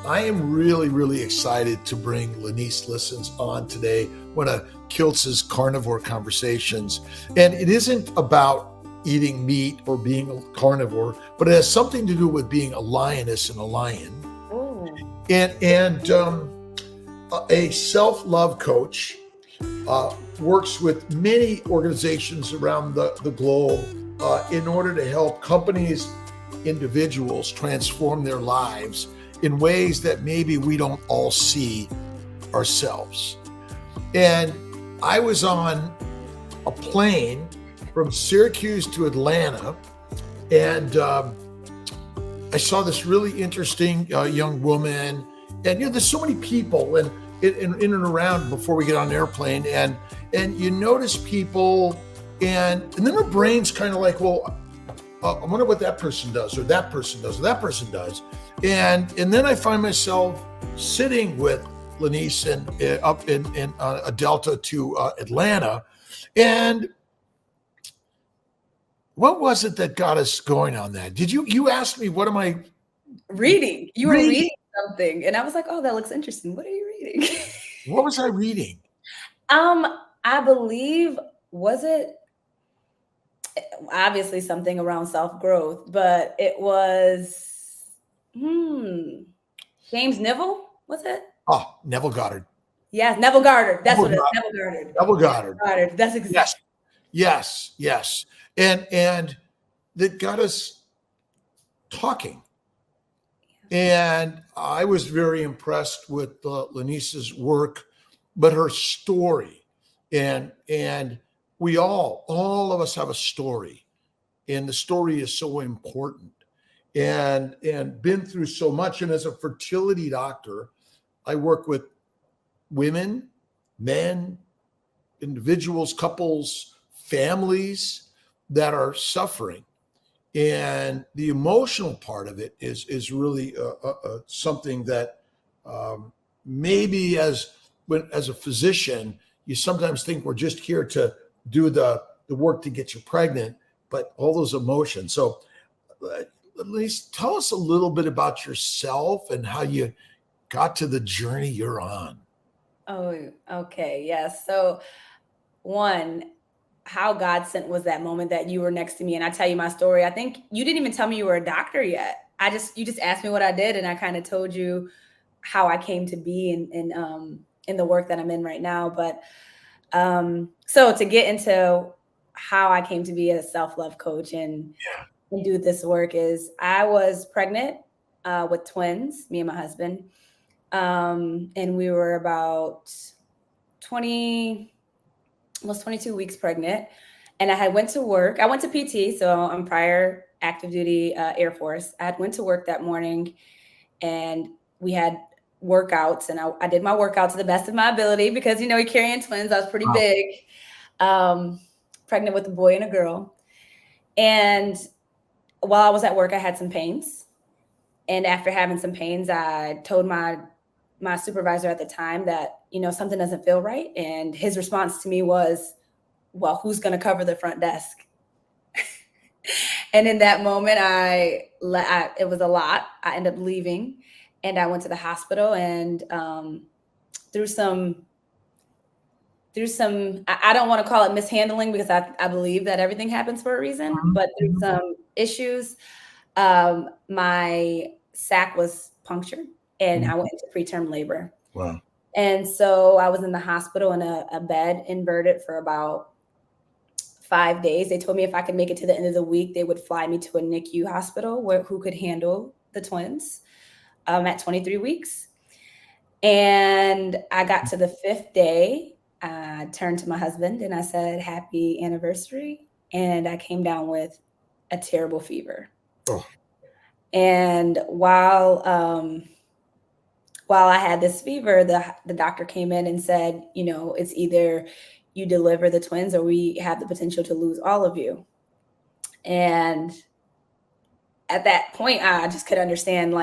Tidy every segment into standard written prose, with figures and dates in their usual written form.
I am really, really excited to bring Laniece Listens on today, one of Kiltz's Carnivore Conversations. And it isn't about eating meat or being a carnivore, but it has something to do with being a lioness and a lion. Oh. And a self-love coach, works with many organizations around the globe in order to help companies, individuals transform their lives in ways that maybe we don't all see ourselves. And I was on a plane from Syracuse to Atlanta, and I saw this really interesting young woman. And there's so many people and in and around before we get on an airplane, and you notice people, and then our brain's kind of like, well, I wonder what that person does, or that person does, or that person does. And then I find myself sitting with Laniece and up in a Delta to Atlanta. And what was it that got us going on that? Did you asked me, what am I reading? You were reading something, and I was like, oh, that looks interesting. What are you reading? What was I reading? I believe, was it obviously something around self-growth, but it was James Neville, was it? Oh, Neville Goddard. Yes, Neville Goddard. That's what it is. Neville Goddard. Neville Goddard. That's exactly. Yes. And that got us talking. And I was very impressed with Laniece's work, but her story. And we all of us have a story. And the story is so important. And been through so much. And as a fertility doctor, I work with women, men, individuals, couples, families that are suffering. And the emotional part of it is really something that maybe as a physician, you sometimes think we're just here to do the work to get you pregnant, but all those emotions. So at least tell us a little bit about yourself and how you got to the journey you're on. Oh, okay. Yes. So one, how God sent was that moment that you were next to me. And I tell you my story. I think you didn't even tell me you were a doctor yet. You just asked me what I did. And I kind of told you how I came to be in the work that I'm in right now. But so to get into how I came to be a self-love coach and do this work is I was pregnant with twins, me and my husband. And we were about 22 weeks pregnant. And I had went to work. I went to PT. So I'm prior active duty Air Force. I had went to work that morning and we had workouts, and I did my workout to the best of my ability because, you're carrying twins. I was pretty big, pregnant with a boy and a girl. And while I was at work, I had some pains. And after having some pains, I told my supervisor at the time that, something doesn't feel right. And his response to me was, well, who's going to cover the front desk? And in that moment, it was a lot. I ended up leaving and I went to the hospital, and through some, I don't want to call it mishandling because I believe that everything happens for a reason, but through some issues, my sac was punctured and I went into preterm labor. Wow. And so I was in the hospital in a bed, inverted for about 5 days. They told me if I could make it to the end of the week, they would fly me to a NICU hospital who could handle the twins at 23 weeks. And I got to the 5th day. I turned to my husband and I said, happy anniversary. And I came down with a terrible fever. Oh. And while I had this fever, the doctor came in and said, it's either you deliver the twins or we have the potential to lose all of you. And at that point, I just could understand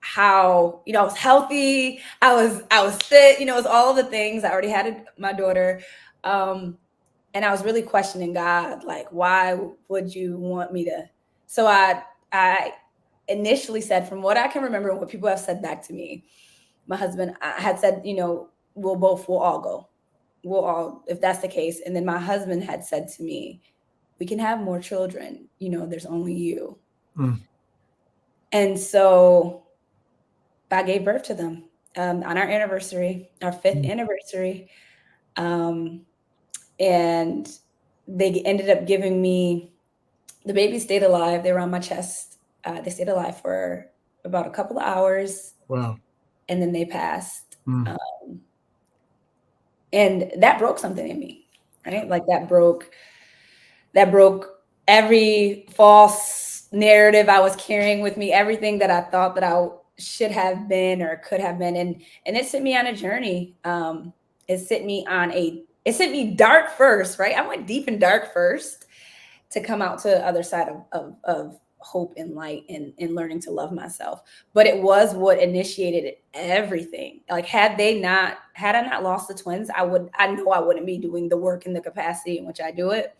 how, I was healthy. I was fit, it was all of the things. I already had my daughter. And I was really questioning God, why would you want me to? So I initially said, from what I can remember, what people have said back to me, my husband had said, we'll all go. We'll all, if that's the case. And then my husband had said to me, we can have more children. There's only you. Mm. And so I gave birth to them on our anniversary, our 5th anniversary. And they ended up giving me, the baby stayed alive. They were on my chest. They stayed alive for about a couple of hours. Wow. And then they passed. Mm. And that broke something in me, right? Like that broke every false narrative I was carrying with me, everything that I thought that I should have been or could have been. And it sent me on a journey. It sent me dark first, right? I went deep and dark first to come out to the other side of hope and light and learning to love myself. But it was what initiated everything. Like had I not lost the twins, I know I wouldn't be doing the work in the capacity in which I do it.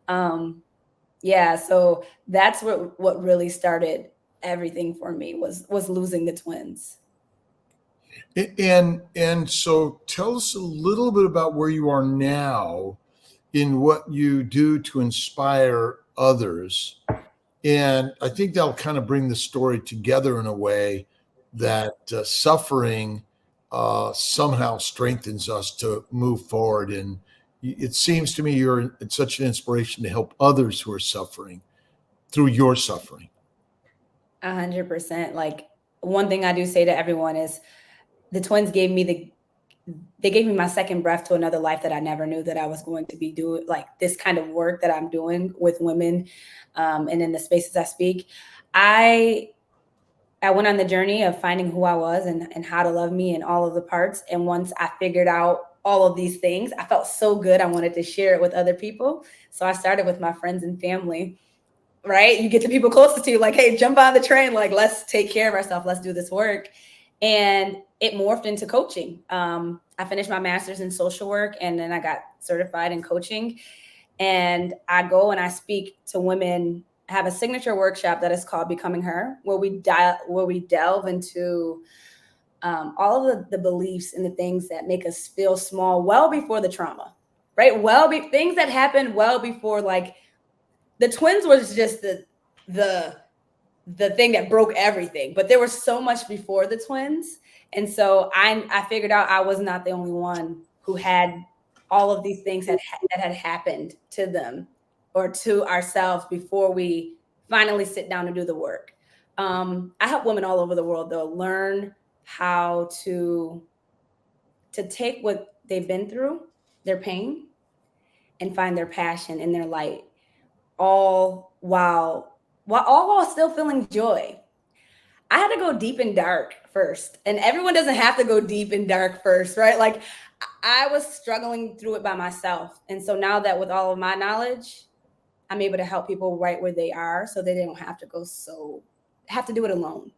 So that's what really started everything for me was losing the twins. And so tell us a little bit about where you are now in what you do to inspire others. And I think that'll kind of bring the story together in a way that suffering somehow strengthens us to move forward. And it seems to me you're such an inspiration to help others who are suffering through your suffering. 100%. Like one thing I do say to everyone is the twins gave me my second breath to another life that I never knew that I was going to be doing, like this kind of work that I'm doing with women and in the spaces I speak. I went on the journey of finding who I was and how to love me in all of the parts. And once I figured out all of these things, I felt so good. I wanted to share it with other people. So I started with my friends and family, right? You get the people closest to you, like, hey, jump on the train. Like, let's take care of ourselves. Let's do this work. And it morphed into coaching. I finished my master's in social work and then I got certified in coaching. And I go and I speak to women. I have a signature workshop that is called Becoming Her, where we delve into all of the beliefs and the things that make us feel small well before the trauma, right? Things that happened well before, like the twins was just the thing that broke everything, but there was so much before the twins. And so I figured out I was not the only one who had all of these things that had happened to them or to ourselves before we finally sit down and do the work. I help women all over the world, though, learn how to take what they've been through, their pain, and find their passion and their light, all while still feeling joy. I had to go deep and dark first, and everyone doesn't have to go deep and dark first, right? Like I was struggling through it by myself. And so now that with all of my knowledge, I'm able to help people right where they are so that they don't have to do it alone.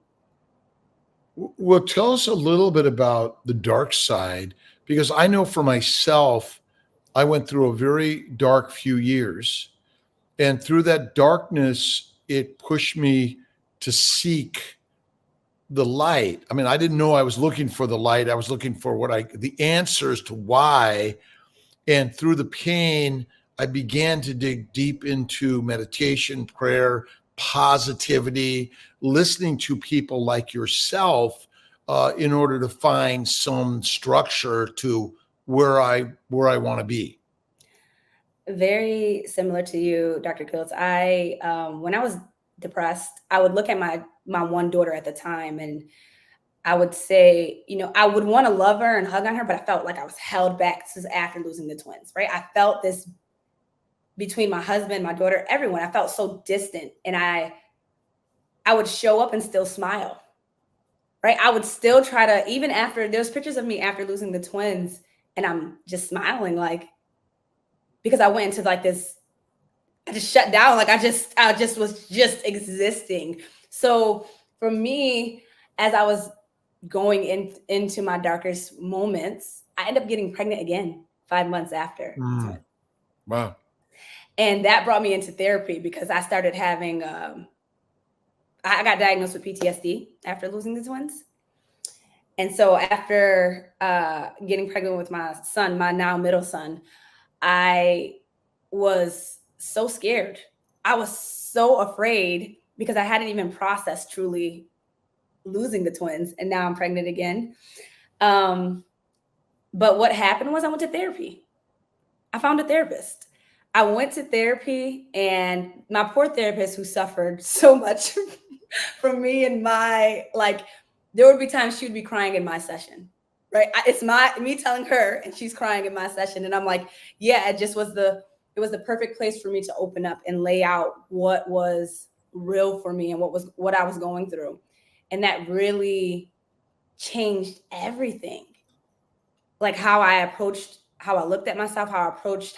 Well, tell us a little bit about the dark side, because I know for myself, I went through a very dark few years. And through that darkness, it pushed me to seek the light. I mean, I didn't know I was looking for the light. I was looking for the answers to why. And through the pain, I began to dig deep into meditation, prayer, positivity, listening to people like yourself in order to find some structure to where I want to be. Very similar to you, Dr. Kiltz. When I was depressed, I would look at my one daughter at the time and I would say, I would want to love her and hug on her, but I felt like I was held back since after losing the twins, right? I felt this between my husband, my daughter, everyone. I felt so distant, and I would show up and still smile, right? I would still try to, even after, there's pictures of me after losing the twins and I'm just smiling, like, because I went into like this, I just shut down. Like I just was just existing. So for me, as I was going into my darkest moments, I ended up getting pregnant again 5 months after. Wow. And that brought me into therapy because I started having I got diagnosed with PTSD after losing the twins. And so after getting pregnant with my son, my now middle son, I was so scared. I was so afraid because I hadn't even processed truly losing the twins. And now I'm pregnant again. But what happened was I went to therapy. I found a therapist. I went to therapy, and my poor therapist, who suffered so much from me and my, like, there would be times she would be crying in my session, right? It's me telling her, and she's crying in my session. And I'm like, yeah, it was the perfect place for me to open up and lay out what was real for me and what I was going through. And that really changed everything. Like how I looked at myself, how I approached,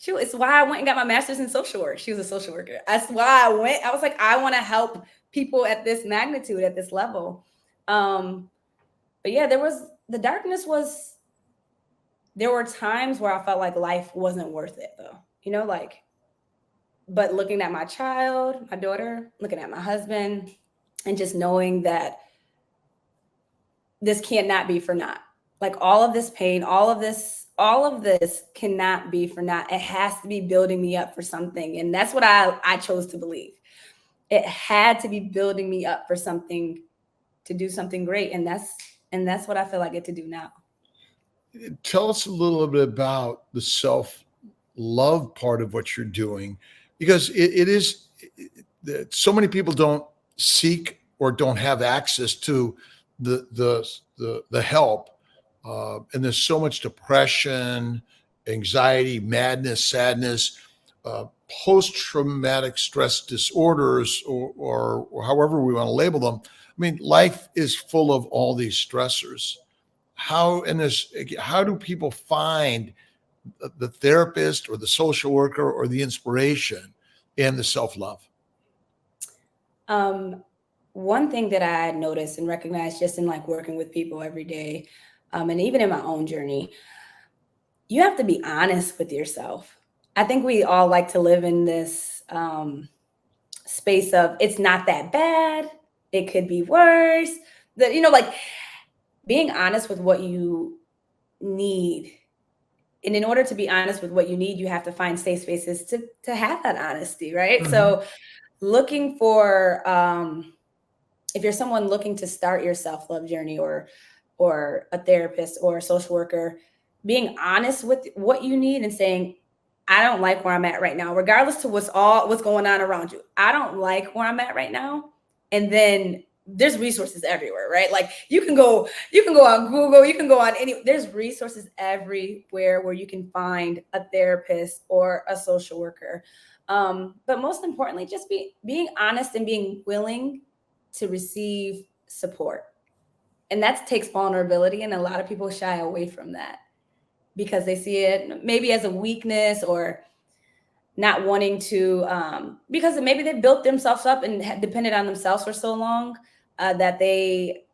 it's why I went and got my master's in social work. She was a social worker. That's why I was like, I want to help people at this magnitude, at this level. But yeah, there were times where I felt like life wasn't worth it though, but looking at my child, my daughter, looking at my husband, and just knowing that this cannot be for naught. Like all of this pain, all of this cannot be for naught. It has to be building me up for something. And that's what I chose to believe. It had to be building me up for something, to do something great. And that's what I feel I get to do now. Tell us a little bit about the self-love part of what you're doing, because it is so many people don't seek or don't have access to the help, and there's so much depression, anxiety, madness, sadness, post-traumatic stress disorders, or however we want to label them. I mean, life is full of all these stressors. How do people find the therapist or the social worker or the inspiration and the self-love? One thing that I noticed and recognized just in like working with people every day, and even in my own journey, you have to be honest with yourself. I think we all like to live in this space of it's not that bad, it could be worse. Like being honest with what you need. And in order to be honest with what you need, you have to find safe spaces to have that honesty, right? Mm-hmm. So looking for if you're someone looking to start your self-love journey, or a therapist or a social worker, being honest with what you need and saying, I don't like where I'm at right now, regardless to what's going on around you. I don't like where I'm at right now. And then there's resources everywhere, right? Like you can go on Google, you can go on there's resources everywhere where you can find a therapist or a social worker. But most importantly, just being honest and being willing to receive support. And that takes vulnerability. And a lot of people shy away from that because they see it maybe as a weakness, or not wanting to, because maybe they built themselves up and depended on themselves for so long that they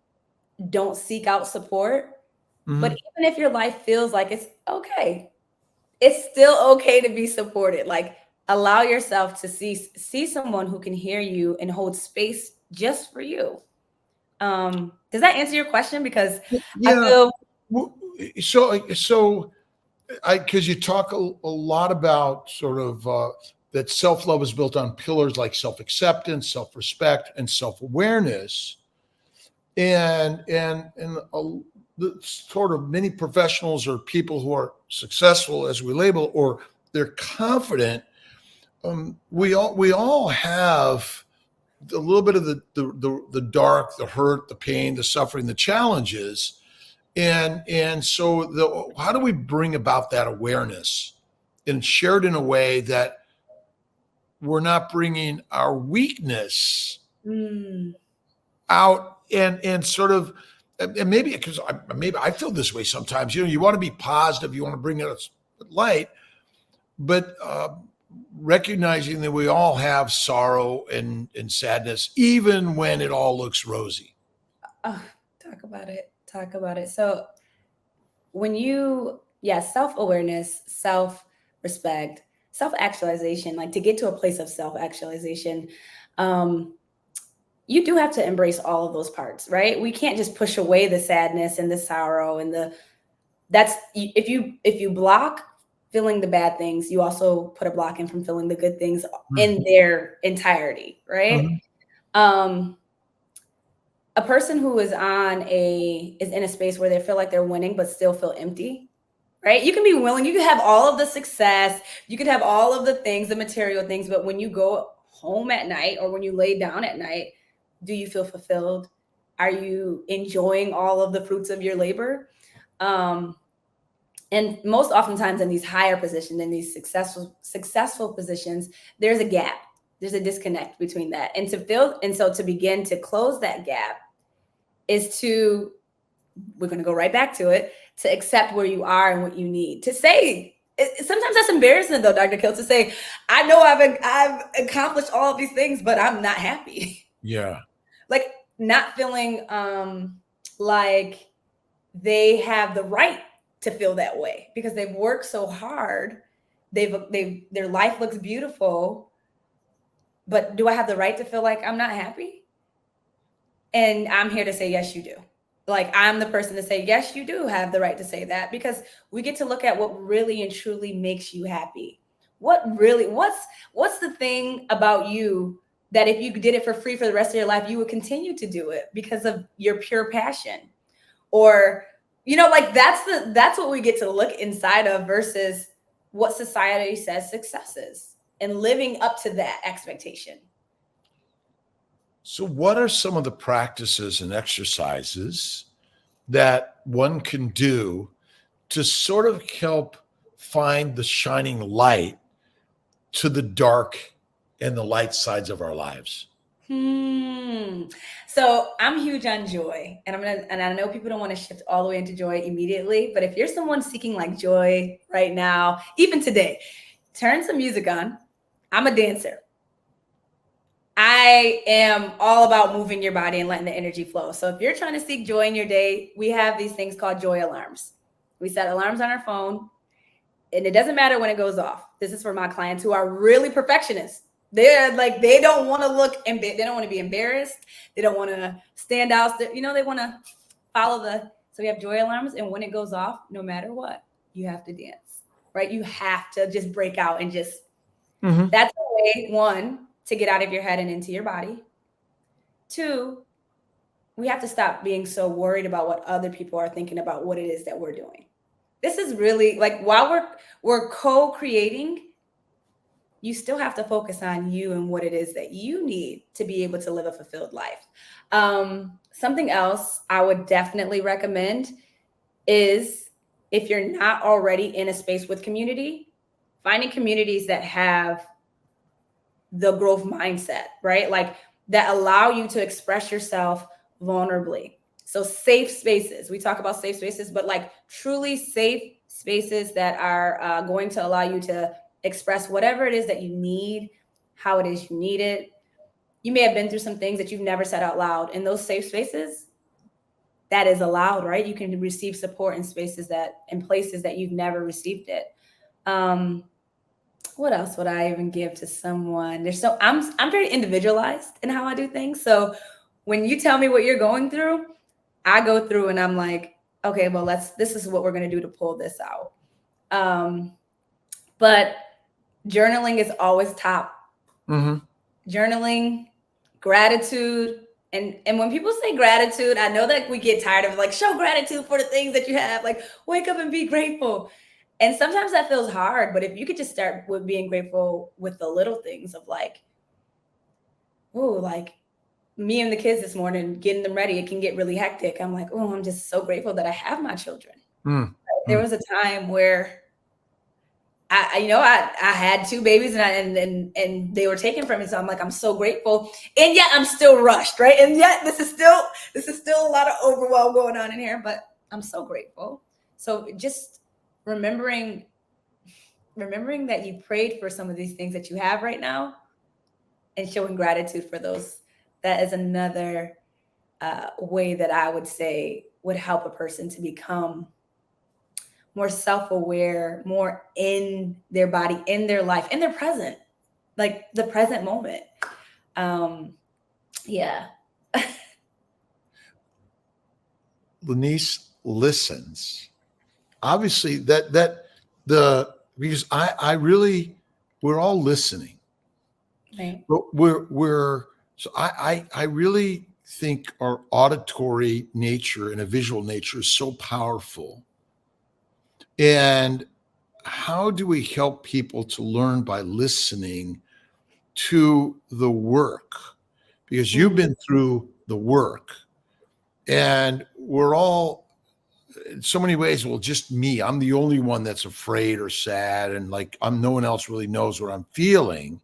don't seek out support. Mm-hmm. But even if your life feels like it's okay, it's still okay to be supported. Like allow yourself to see someone who can hear you and hold space just for you. Does that answer your question? Because yeah. Because you talk a lot about sort of that self-love is built on pillars like self-acceptance, self-respect, and self-awareness. And the sort of many professionals or people who are successful, as we label, or they're confident. We all have a little bit of the dark, the hurt, the pain, the suffering, the challenges. And so how do we bring about that awareness and share it in a way that we're not bringing our weakness out and sort of, and maybe because maybe I feel this way sometimes, you want to be positive, you want to bring it light, but recognizing that we all have sorrow and sadness, even when it all looks rosy. Oh, talk about it. So when self-awareness, self-respect, self-actualization, like to get to a place of self-actualization, you do have to embrace all of those parts, right? We can't just push away the sadness and the sorrow and if you block feeling the bad things, you also put a block in from feeling the good things in their entirety, right? A person who is in a space where they feel like they're winning but still feel empty, right? You can be willing, you can have all of the success, you could have all of the things, the material things, but when you go home at night or when you lay down at night, do you feel fulfilled? Are you enjoying all of the fruits of your labor? And most oftentimes in these higher positions, in these successful positions, there's a gap. There's a disconnect between that. And so to begin to close that gap is we're going to go right back to it, to accept where you are and what you need. To say, sometimes that's embarrassing though, Dr. Kiltz, to say, I know I've accomplished all of these things, but I'm not happy. Yeah. Like not feeling like they have the right to feel that way because they've worked so hard. Their life looks beautiful, but do I have the right to feel like I'm not happy? And I'm here to say, yes, you do. Like I'm the person to say, yes, you do have the right to say that, because we get to look at what really and truly makes you happy. What's the thing about you that if you did it for free for the rest of your life, you would continue to do it because of your pure passion? Or, like that's what we get to look inside of versus what society says success is and living up to that expectation. So what are some of the practices and exercises that one can do to sort of help find the shining light to the dark and the light sides of our lives? So I'm huge on joy, and I know people don't want to shift all the way into joy immediately, but if you're someone seeking like joy right now, even today, turn some music on. I'm a dancer. I am all about moving your body and letting the energy flow. So if you're trying to seek joy in your day, we have these things called joy alarms. We set alarms on our phone, and it doesn't matter when it goes off. This is for my clients who are really perfectionists. They're like, they don't want to they don't want to be embarrassed. They don't want to stand out. They want to follow so we have joy alarms. And when it goes off, no matter what, you have to dance, right? You have to just break out and just, that's a way, one, to get out of your head and into your body. Two, we have to stop being so worried about what other people are thinking about what it is that we're doing. This is really like, while we're co-creating, you still have to focus on you and what it is that you need to be able to live a fulfilled life. Something else I would definitely recommend is, if you're not already in a space with community, finding communities that have the growth mindset, right? Like that allow you to express yourself vulnerably. So safe spaces, we talk about safe spaces, but like truly safe spaces that are going to allow you to express whatever it is that you need, how it is you need it. You may have been through some things that you've never said out loud. In those safe spaces, that is allowed, right? You can receive support in places that you've never received it. What else would I even give to someone? I'm very individualized in how I do things. So when you tell me what you're going through, I go through and I'm like, okay, well, this is what we're going to do to pull this out. But journaling is always top. Journaling, gratitude. And when people say gratitude, I know that we get tired of like, show gratitude for the things that you have, like wake up and be grateful. And sometimes that feels hard, but if you could just start with being grateful with the little things of like, oh, like me and the kids this morning, getting them ready, it can get really hectic. I'm like, oh, I'm just so grateful that I have my children. There was a time where I had two babies and they were taken from me. So I'm like, I'm so grateful. And yet I'm still rushed, right? And yet this is still a lot of overwhelm going on in here, but I'm so grateful. So just remembering that you prayed for some of these things that you have right now and showing gratitude for those. That is another way that I would say would help a person to become more self-aware, more in their body, in their life, in their present, like the present moment. Yeah. Laniece listens. Obviously, because I really, we're all listening. Right. But so I really think our auditory nature and a visual nature is so powerful. And how do we help people to learn by listening to the work? Because you've been through the work, and we're all in so many ways, well, just me. I'm the only one that's afraid or sad, and like no one else really knows what I'm feeling.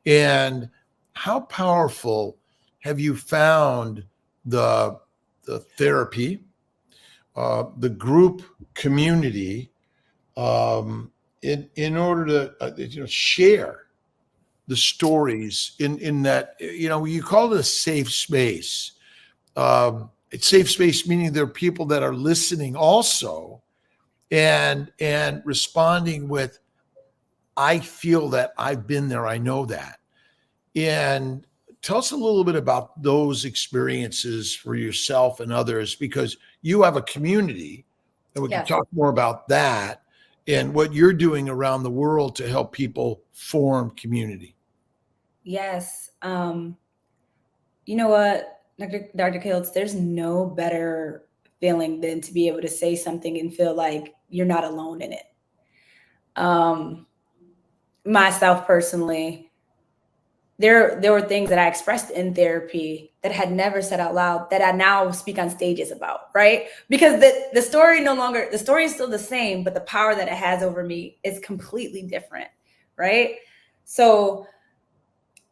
And how powerful have you found the therapy, the group community, in order to share the stories in that, you call it a safe space. It's safe space, meaning there are people that are listening also and responding with, I feel that, I've been there, I know that. And tell us a little bit about those experiences for yourself and others, because you have a community, and we can Yes. talk more about that and what you're doing around the world to help people form community. Yes. You know what, Dr. Kiltz, there's no better feeling than to be able to say something and feel like you're not alone in it. Myself personally, there were things that I expressed in therapy that I had never said out loud that I now speak on stages about, right? Because the story the story is still the same, but the power that it has over me is completely different, right? So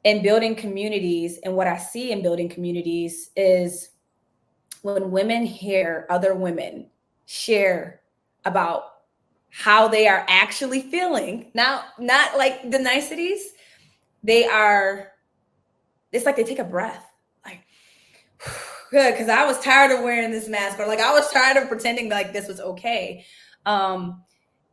in building communities, and what I see in building communities is when women hear other women share about how they are actually feeling, now not like the niceties, it's like they take a breath, like, good, because I was tired of wearing this mask, or like I was tired of pretending like this was okay.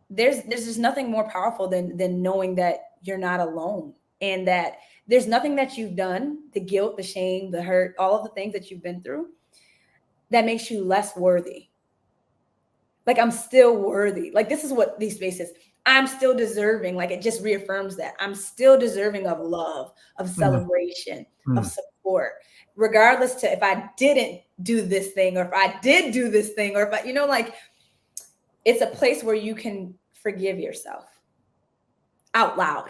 There's just nothing more powerful than knowing that you're not alone, and that there's nothing that you've done, the guilt, the shame, the hurt, all of the things that you've been through, that makes you less worthy. Like, I'm still worthy. Like, this is what these spaces, I'm still deserving. Like, it just reaffirms that I'm still deserving of love, of celebration, of support, regardless to if I didn't do this thing, or if I did do this thing, or if I, like, it's a place where you can forgive yourself out loud.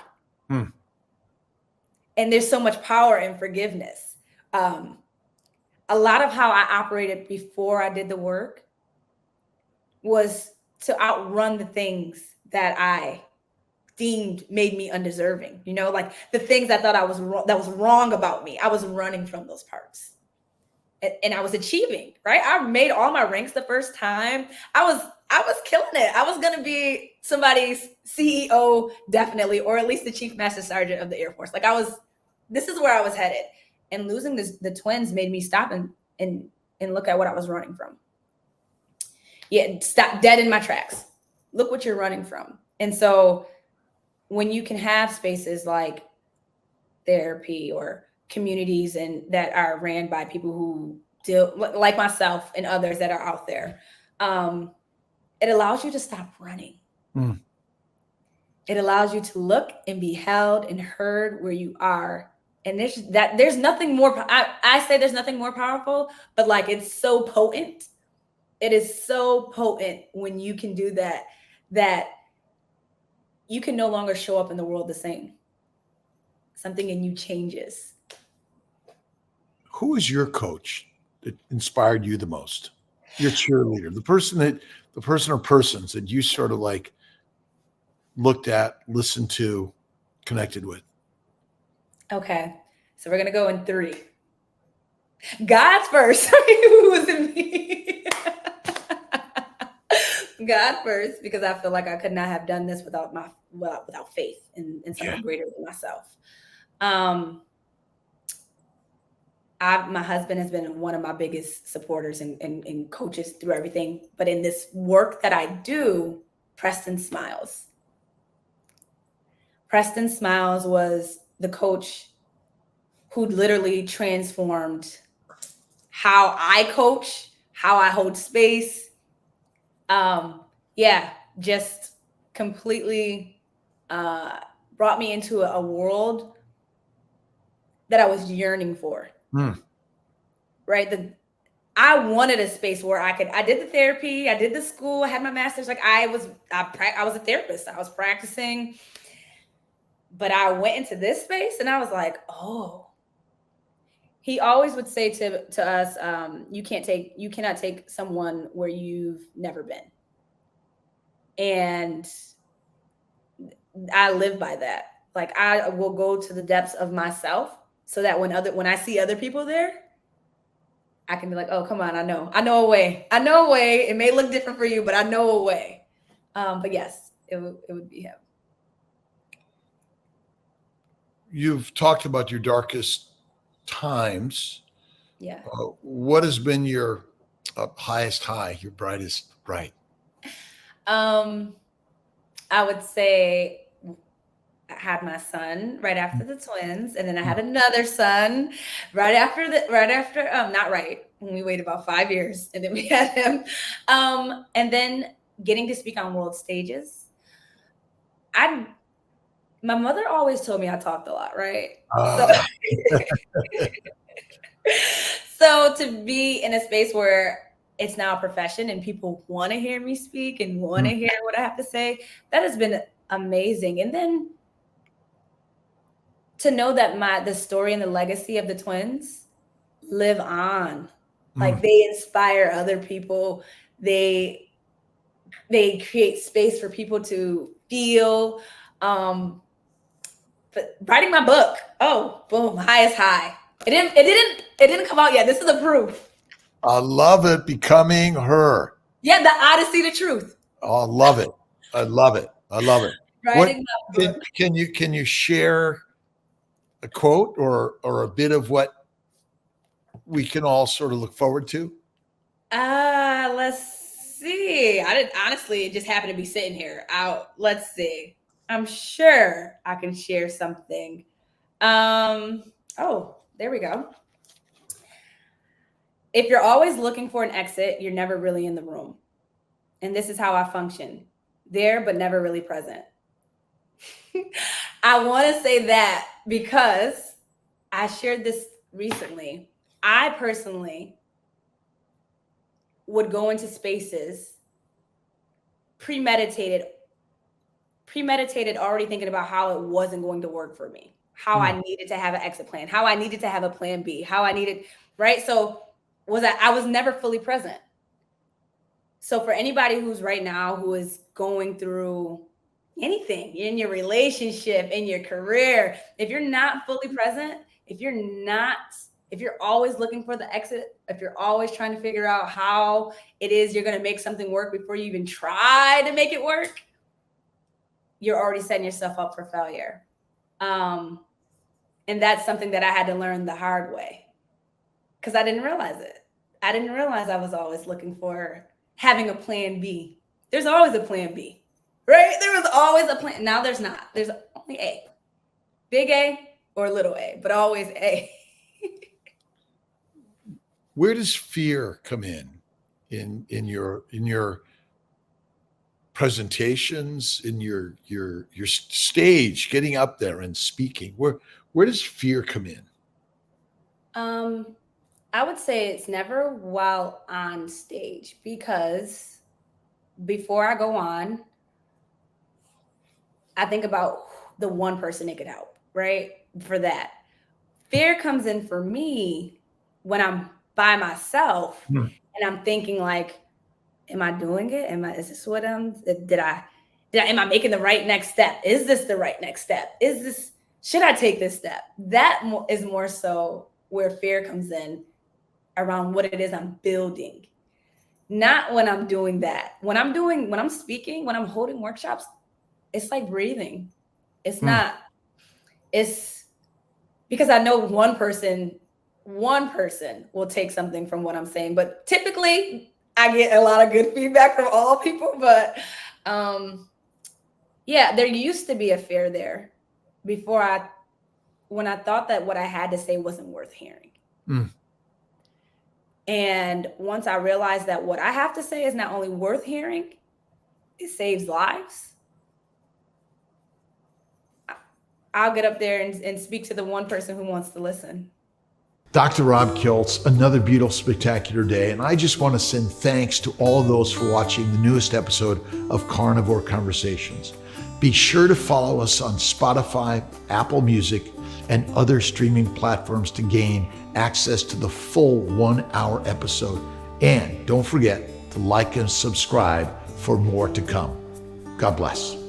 And there's so much power in forgiveness. A lot of how I operated before I did the work was to outrun the things that I deemed made me undeserving, like the things I thought that was wrong about me. I was running from those parts. And I was achieving, right? I made all my ranks the first time. I was killing it. I was going to be somebody's CEO, definitely, or at least the Chief Master Sergeant of the Air Force. Like, this is where I was headed. And losing the twins made me stop and look at what I was running from. Yeah, stop dead in my tracks. Look what you're running from. And so when you can have spaces like therapy or communities and that are ran by people who deal like myself and others that are out there, it allows you to stop running. It allows you to look and be held and heard where you are. And there's nothing more. I say there's nothing more powerful, but like, it's so potent. It is so potent when you can do that you can no longer show up in the world the same. Something in you changes. Who is your coach that inspired you the most? Your cheerleader, the person or persons that you sort of like looked at, listened to, connected with? Okay. So we're going to go in 3. God first. Who was in me? God first, because I feel like I could not have done this without faith in something greater than myself. My husband has been one of my biggest supporters and coaches through everything. But in this work that I do, Preston Smiles. Preston Smiles was the coach who literally transformed how I coach, how I hold space. Just completely brought me into a world that I was yearning for. Right? I wanted a space where I did the therapy, I did the school, I had my master's. Like I was a therapist. I was practicing, but I went into this space and I was like, oh. He always would say to us, you cannot take someone where you've never been. And I live by that. Like I will go to the depths of myself so that when I see other people there, I can be like, oh, come on, I know a way. It may look different for you, but I know a way. But yes, it would be him. You've talked about your darkest times. Yeah. What has been your highest high, your brightest bright? I would say I had my son right after the twins, and then I had another son we waited about 5 years, and then we had him. And then getting to speak on world stages. My mother always told me I talked a lot, right? So to be in a space where it's now a profession and people want to hear me speak and want to hear what I have to say, that has been amazing. And then to know that the story and the legacy of the twins live on. Like they inspire other people. They create space for people to feel. But writing my book, oh, boom, highest high. It didn't come out yet. This is the proof. I love it. Becoming her. Yeah, the Odyssey to Truth. Oh, I love it. I love it. Writing my book. Can you share a quote or a bit of what we can all sort of look forward to? Let's see. Honestly, it just happened to be sitting here. Let's see. I'm sure I can share something. Oh, there we go. If you're always looking for an exit, you're never really in the room. And this is how I function. There, but never really present. I want to say that because I shared this recently. I personally would go into spaces premeditated, already thinking about how it wasn't going to work for me, how I needed to have an exit plan, how I needed to have a plan B, right? So I was never fully present. So for anybody who's right now who is going through anything in your relationship, in your career, if you're not fully present, if you're always looking for the exit, if you're always trying to figure out how it is you're going to make something work before you even try to make it work, you're already setting yourself up for failure. And that's something that I had to learn the hard way because I didn't realize it. I didn't realize I was always looking for having a plan B. There's always a plan B, right? There was always a plan. Now there's not. There's only A. Big A or little a, but always A. Where does fear come in your presentations, in your stage, getting up there and speaking? Where does fear come in? I would say it's never while on stage, because before I go on, I think about the one person it could help, right? For that. Fear comes in for me when I'm by myself and I'm thinking like, am I doing it? Is this what am I making the right next step? Is this the right next step? Should I take this step? That is more so where fear comes in around what it is I'm building. Not when I'm doing that. When I'm speaking, when I'm holding workshops, it's like breathing. It's not, it's because I know one person will take something from what I'm saying, but typically I get a lot of good feedback from all people, but Yeah, there used to be a fear there when I thought that what I had to say wasn't worth hearing. Mm. And once I realized that what I have to say is not only worth hearing, it saves lives. I'll get up there and speak to the one person who wants to listen. Dr. Rob Kiltz, another beautiful, spectacular day. And I just want to send thanks to all of those for watching the newest episode of Carnivore Conversations. Be sure to follow us on Spotify, Apple Music, and other streaming platforms to gain access to the full 1-hour episode. And don't forget to like and subscribe for more to come. God bless.